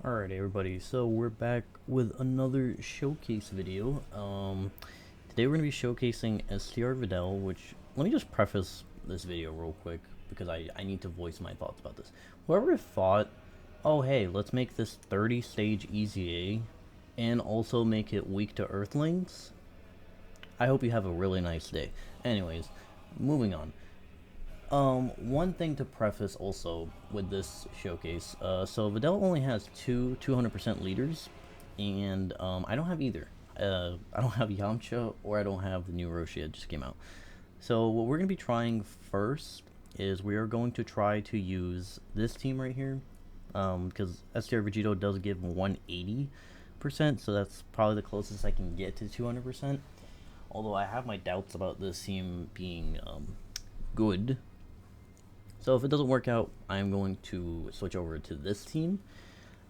Alright everybody, so we're back with another showcase video. Today we're going to be showcasing Str Videl, which, let me just preface this video real quick, because I need to voice my thoughts about this. Whoever thought, oh hey, let's make this 30 stage EZA, and also make it weak to Earthlings, I hope you have a really nice day. Anyways, moving on. One thing to preface also with this showcase, so Videl only has two 200% leaders, and I don't have either. I don't have Yamcha, or I don't have the new Roshi that just came out. So what we're going to be trying first is we are going to try to use this team right here, because Str Vegito does give 180%, so that's probably the closest I can get to 200%. Although I have my doubts about this team being good. So if it doesn't work out, I'm going to switch over to this team.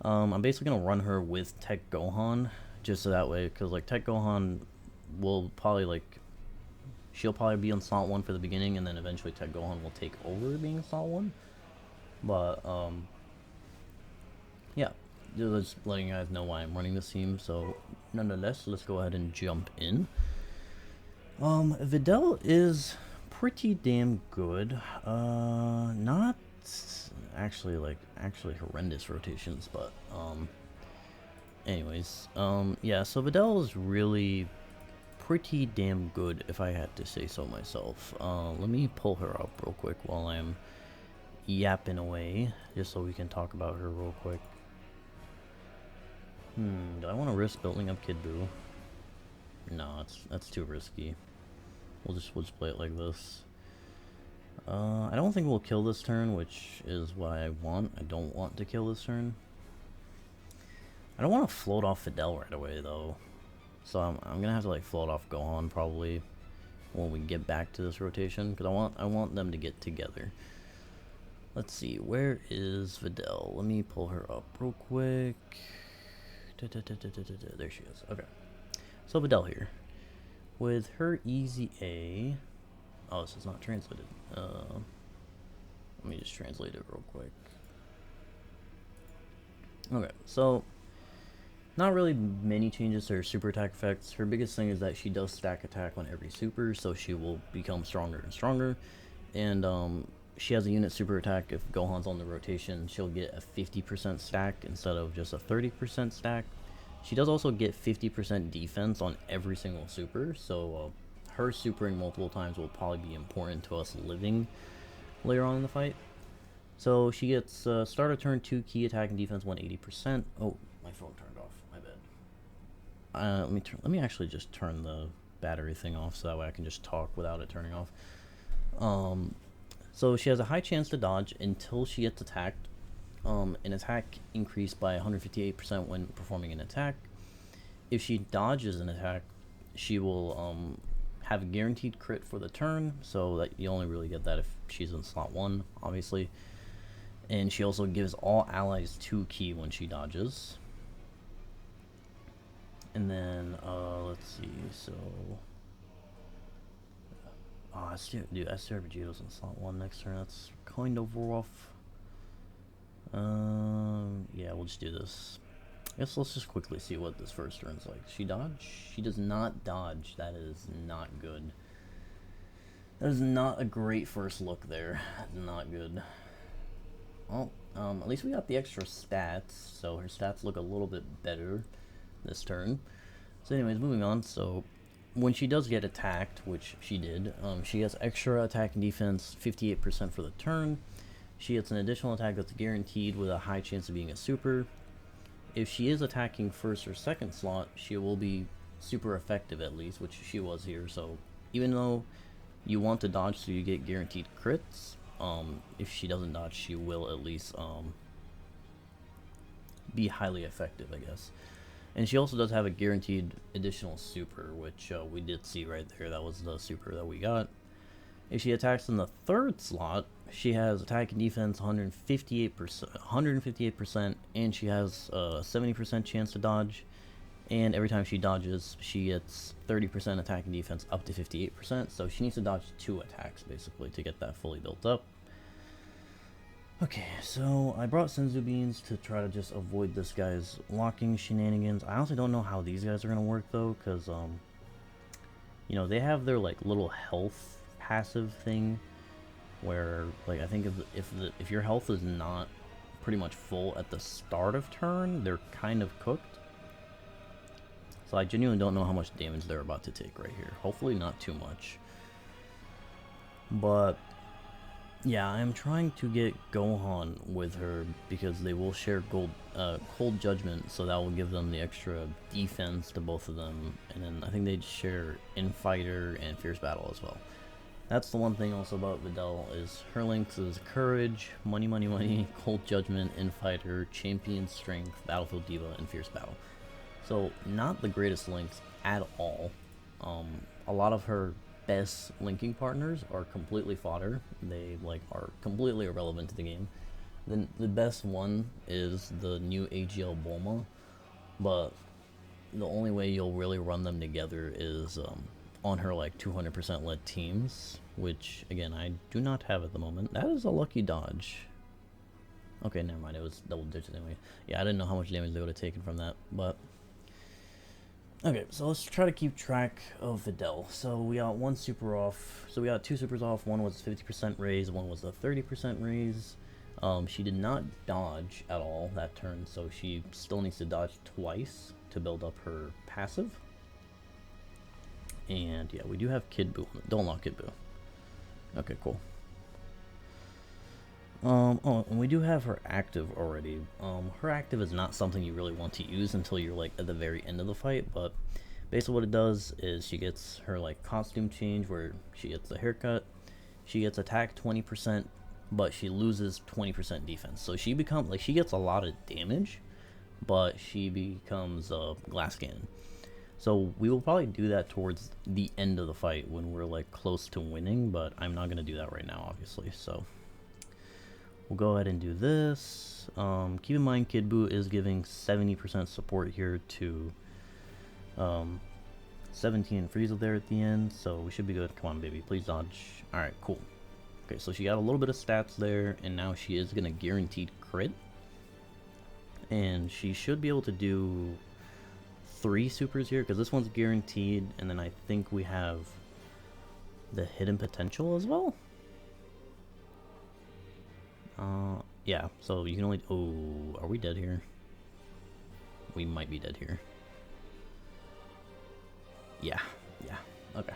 I'm basically going to run her with Tech Gohan, just so that way, because like Tech Gohan will probably she'll probably be on slot 1 for the beginning, and then eventually Tech Gohan will take over being slot 1. But yeah, just letting you guys know why I'm running this team. So nonetheless, let's go ahead and jump in. Videl is pretty damn good. Not actually horrendous rotations, but anyways, yeah, so Videl is really pretty damn good, if I had to say so myself. Let me pull her up real quick while I'm yapping away, just so we can talk about her real quick. Do I want to risk building up Kid Buu? No, that's too risky. We'll just play it like this. I don't think we'll kill this turn, which is what I want. I don't want to kill this turn. I don't want to float off Videl right away though, so I'm gonna have to float off Gohan probably when we get back to this rotation, because I want them to get together. Let's see, where is Videl? Let me pull her up real quick. There she is. Okay, so Videl here with her EZA. Oh, this is not translated. Let me just translate it real quick. Okay, so not really many changes to her super attack effects. Her biggest thing is that she does stack attack on every super, so she will become stronger and stronger. And she has a unit super attack. If Gohan's on the rotation, she'll get a 50% stack instead of just a 30% stack. She does also get 50% defense on every single super, so her supering multiple times will probably be important to us living later on in the fight. So she gets start of turn 2 key attack and defense 180%. Oh, my phone turned off. My bad. Let me actually just turn the battery thing off, so that way I can just talk without it turning off. So she has a high chance to dodge until she gets attacked. An attack increased by 158% when performing an attack. If she dodges an attack, she will have a guaranteed crit for the turn, so that you only really get that if she's in slot 1, obviously. And she also gives all allies 2 key when she dodges. And then let's see, so dude, Str Vegito's in slot 1 next turn. That's kind of rough. Yeah, we'll just do this. I guess let's just quickly see what this first turn's like. She dodge? She does not dodge. That is not good. That is not a great first look there. Not good. Well, at least we got the extra stats, so her stats look a little bit better this turn. So anyways, moving on. So when she does get attacked, which she did, she gets extra attack and defense 58% for the turn. She gets an additional attack that's guaranteed with a high chance of being a super. If she is attacking first or second slot, she will be super effective at least, which she was here. So even though you want to dodge so you get guaranteed crits, if she doesn't dodge, she will at least be highly effective, I guess. And she also does have a guaranteed additional super, which we did see right there. That was the super that we got. If she attacks in the third slot, she has attack and defense 158%, and she has a 70% chance to dodge. And every time she dodges, she gets 30% attack and defense up to 58%. So she needs to dodge 2 attacks basically to get that fully built up. Okay, so I brought Senzu Beans to try to just avoid this guy's locking shenanigans. I honestly don't know how these guys are gonna work though, cause you know, they have their like little health passive thing, where like I think if your health is not pretty much full at the start of turn, they're kind of cooked. So I genuinely don't know how much damage they're about to take right here. Hopefully not too much. But yeah, I'm trying to get Gohan with her because they will share Cold Judgment, so that will give them the extra defense to both of them. And then I think they'd share Infighter and Fierce Battle as well. That's the one thing also about Videl is her links is Courage, Money Money Money, Cold Judgment, Infighter, Champion Strength, Battlefield Diva, and Fierce Battle. So not the greatest links at all. A lot of her best linking partners are completely fodder. They like are completely irrelevant to the game. Then the best one is the new AGL Bulma, but the only way you'll really run them together is on her like 200% led teams, which again I do not have at the moment. That is a lucky dodge. Okay, never mind. It was double digits anyway. Yeah, I didn't know how much damage they would have taken from that, but okay, so let's try to keep track of Videl. So we got one super off. So we got two supers off. One was 50% raise, one was a 30% raise. She did not dodge at all that turn, so she still needs to dodge twice to build up her passive. And yeah, we do have Kid Buu. Don't lock Kid Buu. Okay, cool. Oh, and we do have her active already. Her active is not something you really want to use until you're like at the very end of the fight, but basically what it does is she gets her like costume change where she gets the haircut, she gets attack 20%, but she loses 20% defense. So she becomes like she gets a lot of damage, but she becomes a glass cannon. So we will probably do that towards the end of the fight when we're like close to winning, but I'm not gonna do that right now, obviously. So we'll go ahead and do this. Keep in mind, Kid Buu is giving 70% support here to 17 and Frieza there at the end, so we should be good. Come on, baby, please dodge. Alright, cool. Okay, so she got a little bit of stats there, and now she is going to guaranteed crit. And she should be able to do 3 supers here, because this one's guaranteed, and then I think we have the hidden potential as well. Yeah, so you can only... Oh, are we dead here? We might be dead here. Yeah, okay.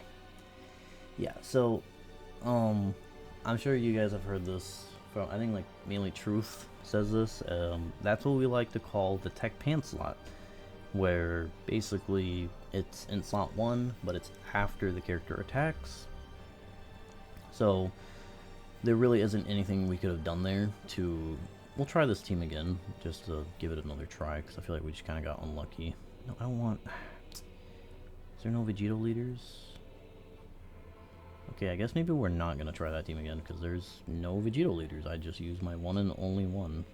Yeah, so, I'm sure you guys have heard this from, I think, like, mainly Truth says this. That's what we like to call the tech pants slot, where basically it's in slot 1, but it's after the character attacks. So there really isn't anything we could have done there to... We'll try this team again, just to give it another try, because I feel like we just kind of got unlucky. No, I don't want... Is there no Vegito leaders? Okay, I guess maybe we're not going to try that team again, because there's no Vegito leaders. I just used my one and only one.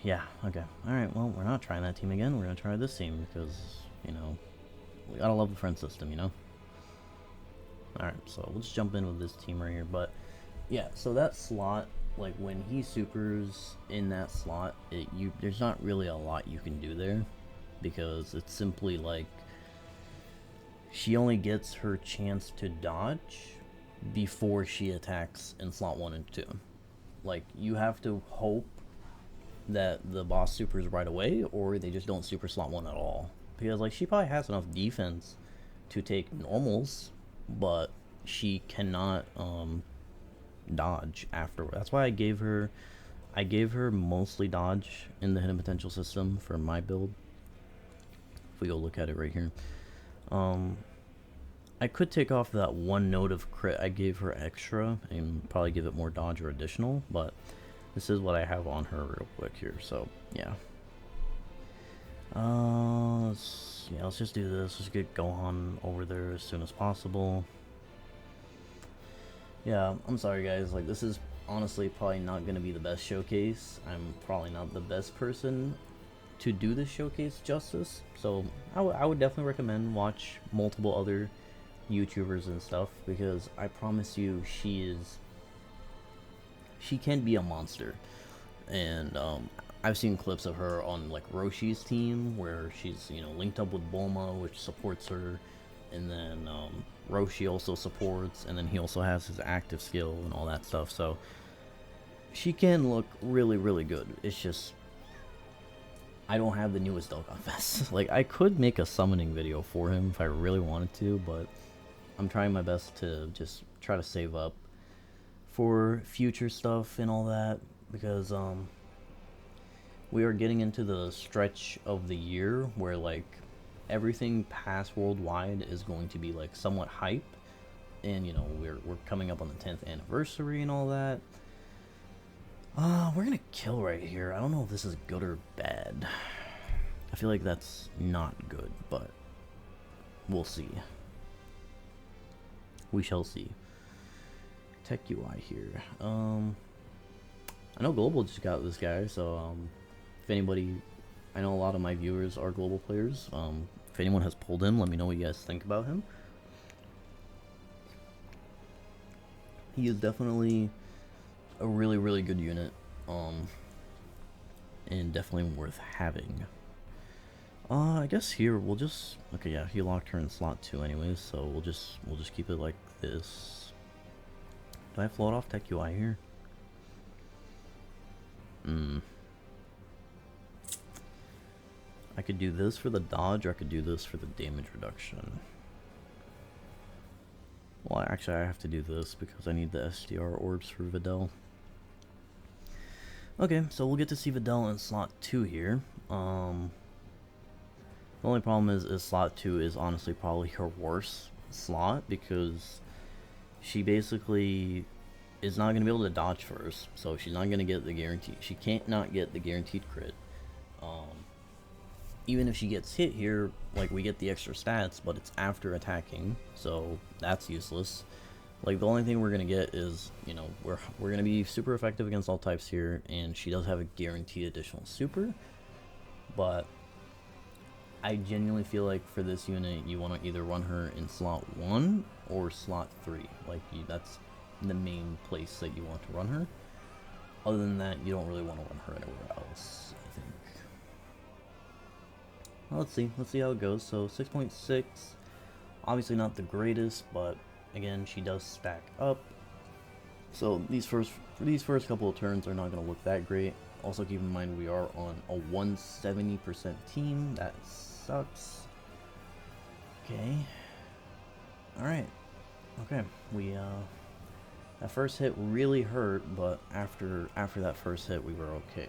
Yeah, okay. Alright, well, we're not trying that team again. We're going to try this team, because, you know, we gotta love the friend system, you know? Alright, so let's jump in with this team right here. But yeah, so that slot, like when he supers in that slot, there's not really a lot you can do there, because it's simply like she only gets her chance to dodge before she attacks in slot 1 and 2. Like, you have to hope that the boss supers right away, or they just don't super slot 1 at all, because like she probably has enough defense to take normals, but she cannot dodge afterward. That's why I gave her mostly dodge in the hidden potential system for my build. If we go look at it right here, I could take off that one note of crit I gave her extra and probably give it more dodge or additional, but this is what I have on her real quick here. So yeah, let's just do this. Let's get Gohan over there as soon as possible. Yeah, I'm sorry guys, like this is honestly probably not going to be the best showcase. I'm probably not the best person to do this showcase justice, so I would definitely recommend watch multiple other YouTubers and stuff, because I promise you she is she can be a monster. And I've seen clips of her on like Roshi's team where she's, you know, linked up with Bulma, which supports her, and then Roshi also supports, and then he also has his active skill and all that stuff. So she can look really, really good. It's just I don't have the newest Dokkanfest. Like, I could make a summoning video for him if I really wanted to, but I'm trying my best to just try to save up for future stuff and all that, because we are getting into the stretch of the year where like everything past worldwide is going to be like somewhat hype, and you know we're coming up on the 10th anniversary and all that. We're gonna kill right here. I don't know if this is good or bad. I feel like that's not good, but we'll see. We shall see. Tech UI here. I know Global just got this guy, so if anybody, I know a lot of my viewers are Global players. If anyone has pulled him, let me know what you guys think about him. He is definitely a really, really good unit, and definitely worth having. I guess here we'll just, okay, yeah, he locked her in slot 2 anyways, so we'll just keep it like this. Do I float off Tech UI here? I could do this for the dodge, or I could do this for the damage reduction. Well, actually, I have to do this because I need the SDR orbs for Videl. Okay, so we'll get to see Videl in slot 2 here. The only problem is slot 2 is honestly probably her worst slot, because she basically is not going to be able to dodge first, so she's not going to get the guarantee. She can't not get the guaranteed crit. Even if she gets hit here, like, we get the extra stats, but it's after attacking, so that's useless. Like, the only thing we're gonna get is, you know, we're gonna be super effective against all types here, and she does have a guaranteed additional super, but I genuinely feel like for this unit, you want to either run her in slot 1 or slot 3. Like, that's the main place that you want to run her. Other than that, you don't really want to run her anywhere else, I think. Well, let's see how it goes. So 6.6, obviously not the greatest, but again, she does stack up. So these first couple of turns are not going to look that great. Also keep in mind we are on a 170% team. That sucks. Okay. Alright. Okay. We that first hit really hurt, but after that first hit we were okay.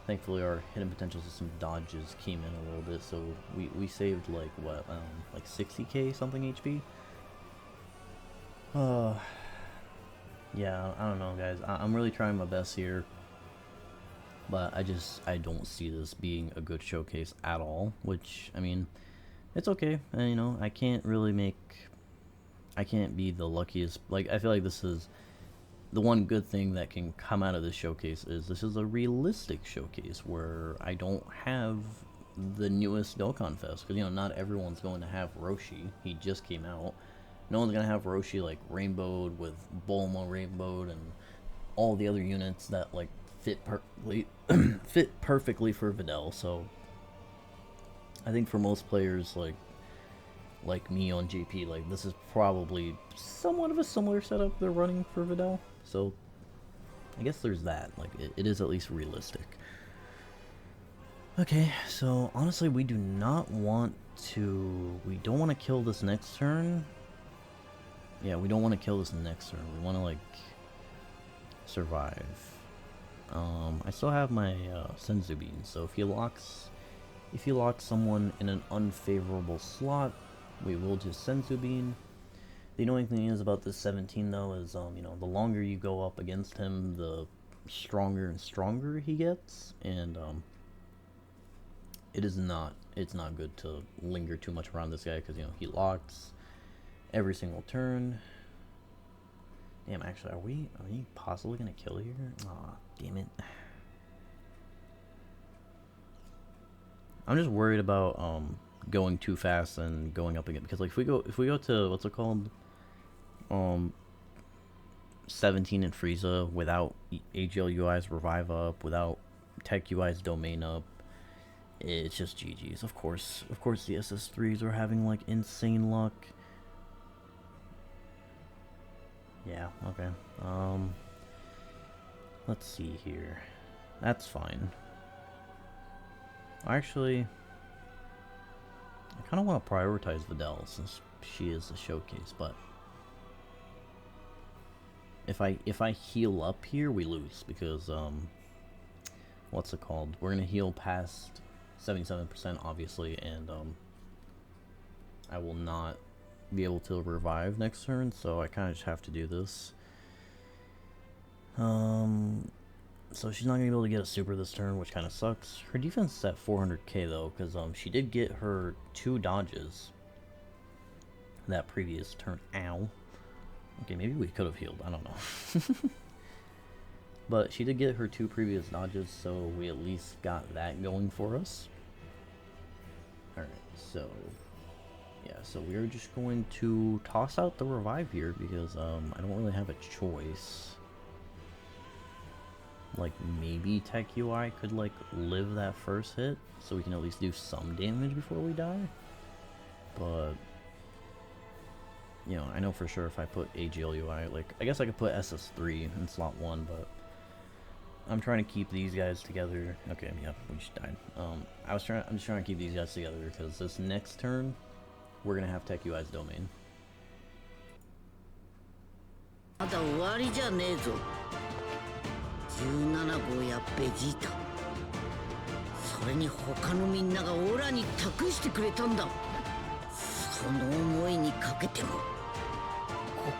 Thankfully our hidden potential system dodges came in a little bit, so we saved like what, like 60k something HP. Yeah, I don't know, guys. I'm really trying my best here, but I don't see this being a good showcase at all, which, I mean, it's okay. And, you know, I can't be the luckiest. Like, I feel like this is the one good thing that can come out of this showcase is this is a realistic showcase where I don't have the newest Dokkanfest, because, you know, not everyone's going to have Roshi. He just came out. No one's gonna have Roshi like rainbowed with Bulma rainbowed and all the other units that like fit perfectly for Videl. So I think for most players like me on JP, like this is probably somewhat of a similar setup they're running for Videl. So I guess there's that. Like it is at least realistic. Okay, so honestly we don't want to kill this next turn. Yeah, we don't want to kill this next turn. We want to, like, survive. I still have my Senzu Bean, so if he locks someone in an unfavorable slot, we will just Senzu Bean. The annoying thing is about this 17 though is, you know, the longer you go up against him, the stronger and stronger he gets, and it's not good to linger too much around this guy, because, you know, he locks every single turn. Damn, actually, are we possibly gonna kill here? Aw, damn it. I'm just worried about going too fast and going up again, because like if we go to what's it called? 17 in Frieza without AGL UI's Revive up, without Tech UI's Domain up. It's just GG's. Of course the SS3s are having like insane luck. Yeah, okay. Let's see here. That's fine. Actually, I kind of want to prioritize Videl since she is the showcase, but if I heal up here, we lose because what's it called? We're gonna heal past 77% obviously, and I will not be able to revive next turn, so I kind of just have to do this. So she's not gonna be able to get a super this turn, which kind of sucks. Her defense is at 400k though, because she did get her 2 dodges that previous turn. Ow. Okay, maybe we could have healed. I don't know. But she did get her 2 previous dodges, so we at least got that going for us. Alright, so yeah, so we're just going to toss out the revive here because I don't really have a choice. Like, maybe Tech UI could like live that first hit so we can at least do some damage before we die. But you know, I know for sure if I put AGL UI, like, I guess I could put SS3 in slot 1, but I'm trying to keep these guys together. Okay, yeah, we just died. I'm just trying to keep these guys together because this next turn we're gonna have Tech UI's Domain. 17号やベジータ、それに他のみんながオラに託してくれたんだ。その思いにかけてもこ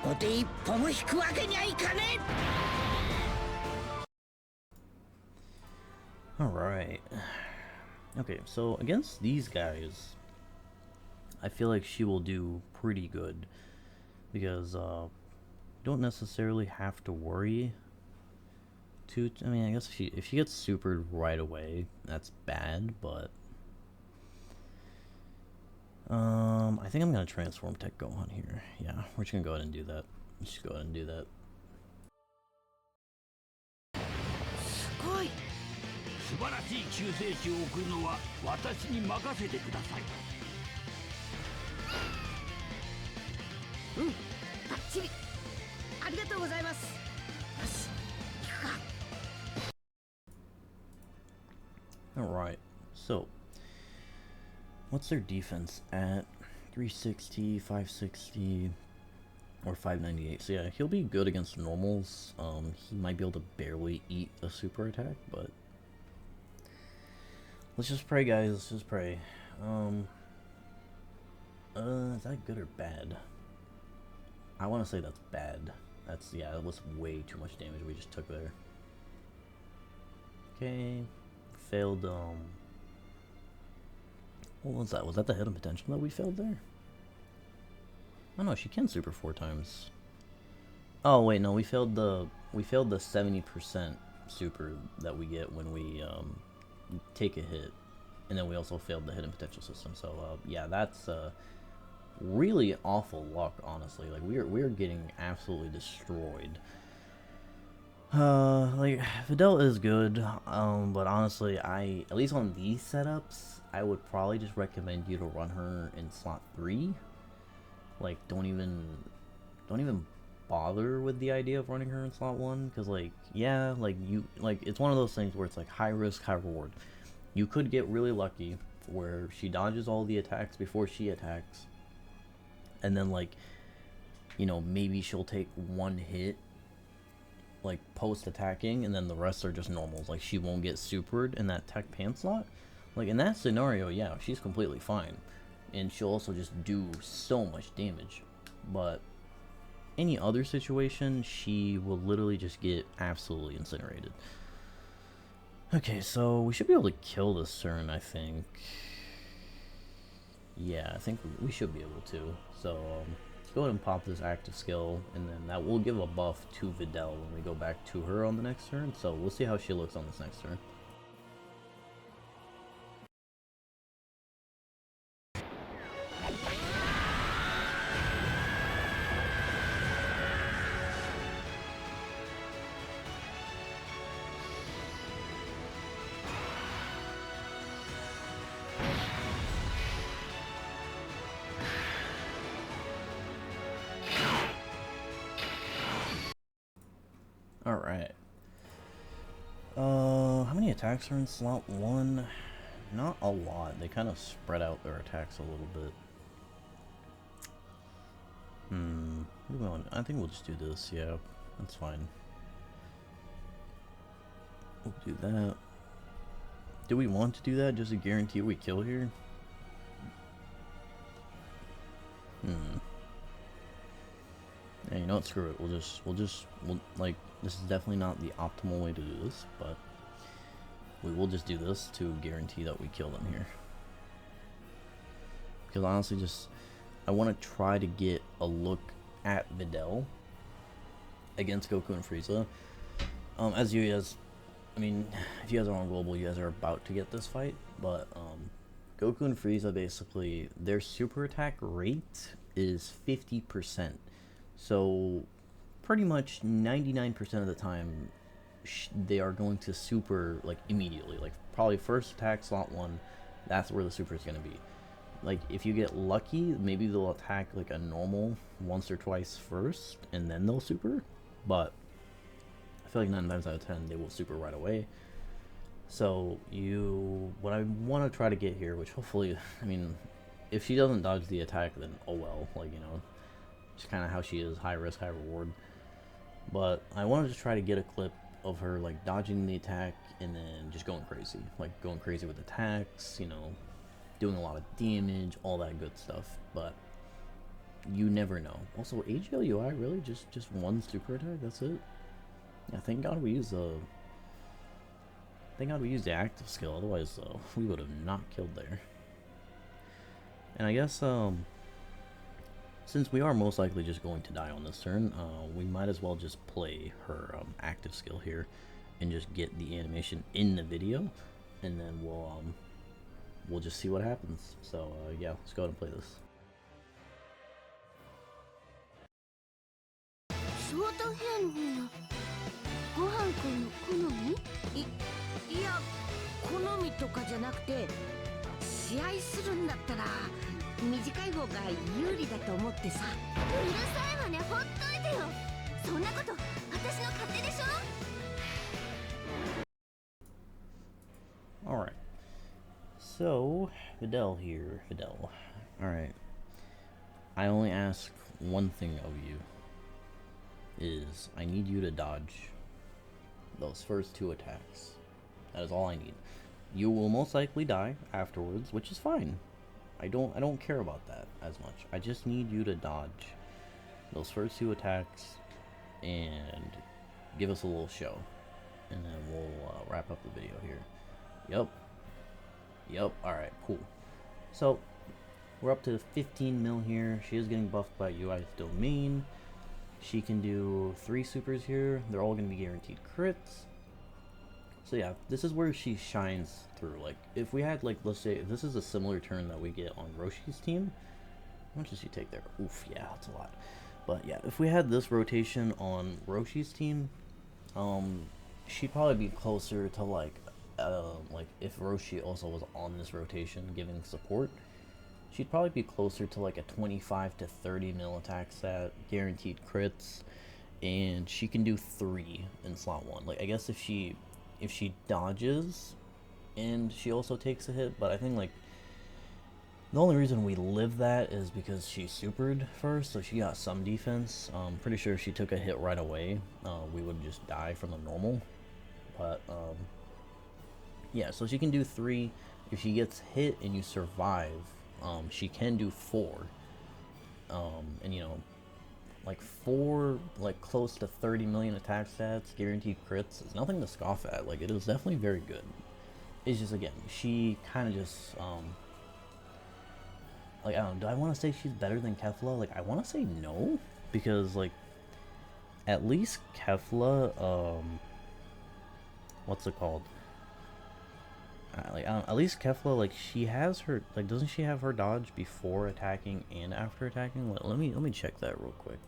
こで一歩も引くわけにはいかねえ。 Alright. Okay, so against these guys, I feel like she will do pretty good because you don't necessarily have to worry. I mean, I guess if she gets supered right away, that's bad, but I think I'm gonna transform Tech Gohan here. Yeah, we're just gonna go ahead and do that. Just go ahead and do that. すごい。素晴らしい救世主を送るのは私に任せてください。うん、バッチリ。ありがとうございます。よし、行くか。Alright, so what's their defense at? 360, 560, or 598. So yeah, he'll be good against normals. He might be able to barely eat a super attack, but let's just pray, guys. Let's just pray. Is that good or bad? I want to say that's bad. Yeah, that was way too much damage we just took there. Okay. Failed, what was that? Was that the hidden potential that we failed there? Oh no, she can super 4 times. Oh wait, no, we failed the 70% super that we get when we take a hit, and then we also failed the hidden potential system. So yeah, that's really awful luck, honestly. Like we're getting absolutely destroyed. Like, Videl is good, but honestly, at least on these setups, I would probably just recommend you to run her in slot 3. Like, don't even bother with the idea of running her in slot 1, because, like, yeah, like, it's one of those things where it's, like, high risk, high reward. You could get really lucky where she dodges all the attacks before she attacks, and then, like, you know, maybe she'll take 1 hit like post attacking, and then the rest are just normals. Like, she won't get supered in that tech pan slot. Like, in that scenario, yeah, she's completely fine, and she'll also just do so much damage. But any other situation, she will literally just get absolutely incinerated. Okay, so we should be able to kill this turn, I think. Yeah, I think we should be able to. So go ahead and pop this active skill, and then that will give a buff to Videl when we go back to her on the next turn. So we'll see how she looks on this next turn. Alright. How many attacks are in slot 1? Not a lot. They kind of spread out their attacks a little bit. What do we want? I think we'll just do this. Yeah, that's fine. We'll do that. Do we want to do that just to guarantee we kill here? Yeah, you know what? Screw it. We'll like, this is definitely not the optimal way to do this, but we will just do this to guarantee that we kill them here. Because honestly, I want to try to get a look at Videl against Goku and Frieza. I mean, if you guys are on Global, you guys are about to get this fight, but Goku and Frieza, basically, their super attack rate is 50%. So, pretty much 99% of the time, they are going to super, like, immediately. Like, probably first attack, slot 1, that's where the super is going to be. Like, if you get lucky, maybe they'll attack, like, a normal once or twice first, and then they'll super. But I feel like 9 times out of 10, they will super right away. So, what I want to try to get here, which hopefully, I mean, if she doesn't dodge the attack, then oh well. Like, you know, just kind of how she is, high risk, high reward. But I wanted to try to get a clip of her, like, dodging the attack and then just going crazy. Like, going crazy with attacks, you know, doing a lot of damage, all that good stuff. But you never know. Also, AGLUI, really? Just one super attack? That's it? Yeah, thank God we used the active skill, otherwise we would have not killed there. And I guess since we are most likely just going to die on this turn, we might as well just play her active skill here and just get the animation in the video, and then we'll just see what happens. So yeah, let's go ahead and play this. ショートヘアの方がごはんくんの好み？いや、好みとかじゃなくて、試合するんだったら短い方が有利だと思ってさ。うるさいわね、ほっといてよ。そんなこと私の勝手でしょ。Alright. So, Videl here. Videl. Alright. I only ask one thing of you. Is I need you to dodge those first 2 attacks. That is all I need. You will most likely die afterwards, which is fine. I don't care about that as much. I just need you to dodge those first 2 attacks and give us a little show, and then we'll wrap up the video here. Yep. Alright, cool. So we're up to 15 mil here. She is getting buffed by UI's domain. She can do 3 supers here. They're all going to be guaranteed crits. So yeah, this is where she shines through. Like, if we had, like, let's say, if this is a similar turn that we get on Roshi's team. How much does she take there? Oof, yeah, that's a lot. But yeah, if we had this rotation on Roshi's team, she'd probably be closer to, like if Roshi also was on this rotation giving support, she'd probably be closer to like a 25 to 30 mil attack stat, guaranteed crits, and she can do 3 in slot 1. Like, I guess if she dodges and she also takes a hit, but I think like the only reason we live that is because she supered first, so she got some defense. Pretty sure if she took a hit right away, we would just die from the normal. But yeah, so she can do 3. If she gets hit and you survive, she can do 4. And you know, like 4, like close to 30 million attack stats, guaranteed crits is nothing to scoff at. Like, it is definitely very good. It's just, again, she kind of just like, I don't know, do I want to say she's better than Kefla? Like, I want to say no, because like at least Kefla, what's it called? Like, at least Kefla, like, she has her, like, doesn't she have her dodge before attacking and after attacking? Let me check that real quick.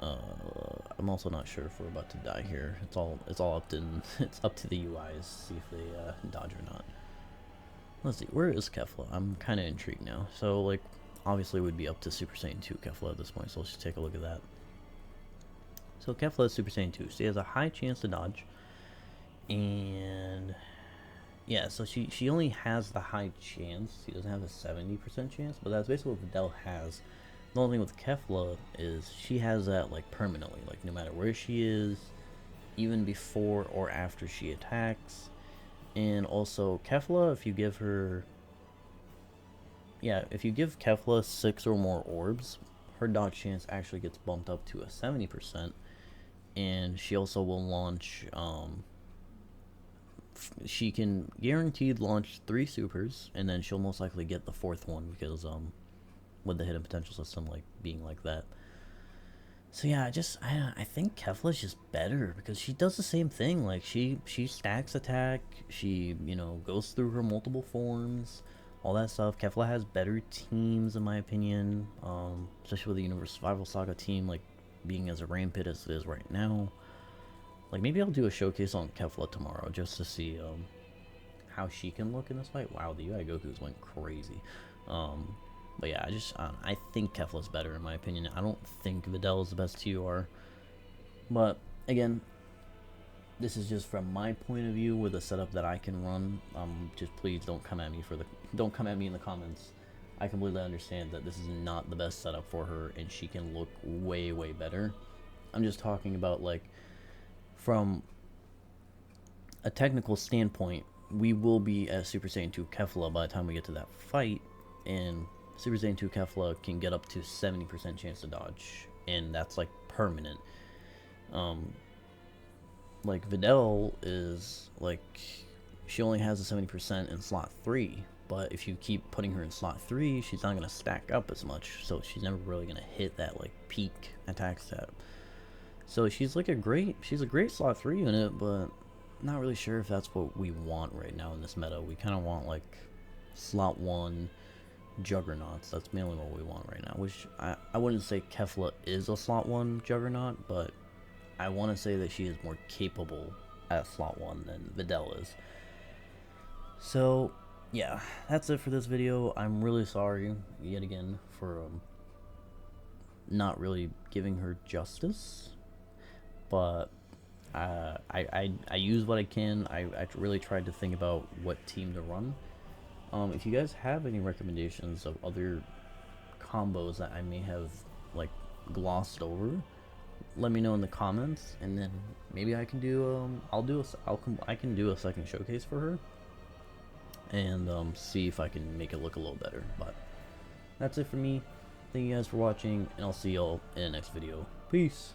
I'm also not sure if we're about to die here. It's all up to it's up to the UIs, see if they dodge or not. Let's see, where is Kefla? I'm kind of intrigued now. So, like, obviously we'd be up to Super Saiyan 2 Kefla at this point, so let's just take a look at that. So Kefla is Super Saiyan 2. She has a high chance to dodge. And yeah, so she only has the high chance. She doesn't have a 70% chance, but that's basically what Videl has. The only thing with Kefla is she has that like permanently, like no matter where she is, even before or after she attacks. And also Kefla, if you give her, yeah, if you give Kefla 6 or more orbs, her dodge chance actually gets bumped up to a 70%. And she also will launch, she can guaranteed launch 3 supers, and then she'll most likely get the 4th one because, with the hidden potential system like being like that. So yeah, I think Kefla's just better because she does the same thing. Like she stacks attack, she, you know, goes through her multiple forms, all that stuff. Kefla has better teams in my opinion, especially with the Universe Survival Saga team like being as a rampant as it is right now. Like maybe I'll do a showcase on Kefla tomorrow just to see how she can look in this fight. Wow, the UI Gokus went crazy. But yeah, I think Kefla's better in my opinion. I don't think Videl is the best TUR. But again, this is just from my point of view with the setup that I can run. Just please don't come at me in the comments. I completely understand that this is not the best setup for her and she can look way better. I'm just talking about like from a technical standpoint, we will be at Super Saiyan 2 Kefla by the time we get to that fight, and Super Saiyan 2 Kefla can get up to 70% chance to dodge, and that's like permanent. Like Videl is like, she only has a 70% in slot 3, but if you keep putting her in slot 3, she's not gonna stack up as much, so she's never really gonna hit that like peak attack stat. So she's like a great slot 3 unit, but not really sure if that's what we want right now in this meta. We kind of want like slot 1 juggernauts. That's mainly what we want right now, which I wouldn't say Kefla is a slot 1 juggernaut, but I want to say that she is more capable at slot 1 than Videl is. So yeah, that's it for this video. I'm really sorry yet again for not really giving her justice, but I use what I can. I really tried to think about what team to run. If you guys have any recommendations of other combos that I may have like glossed over, let me know in the comments, and then maybe I can do I can do a second showcase for her and see if I can make it look a little better. But that's it for me. Thank you guys for watching, and I'll see y'all in the next video. Peace.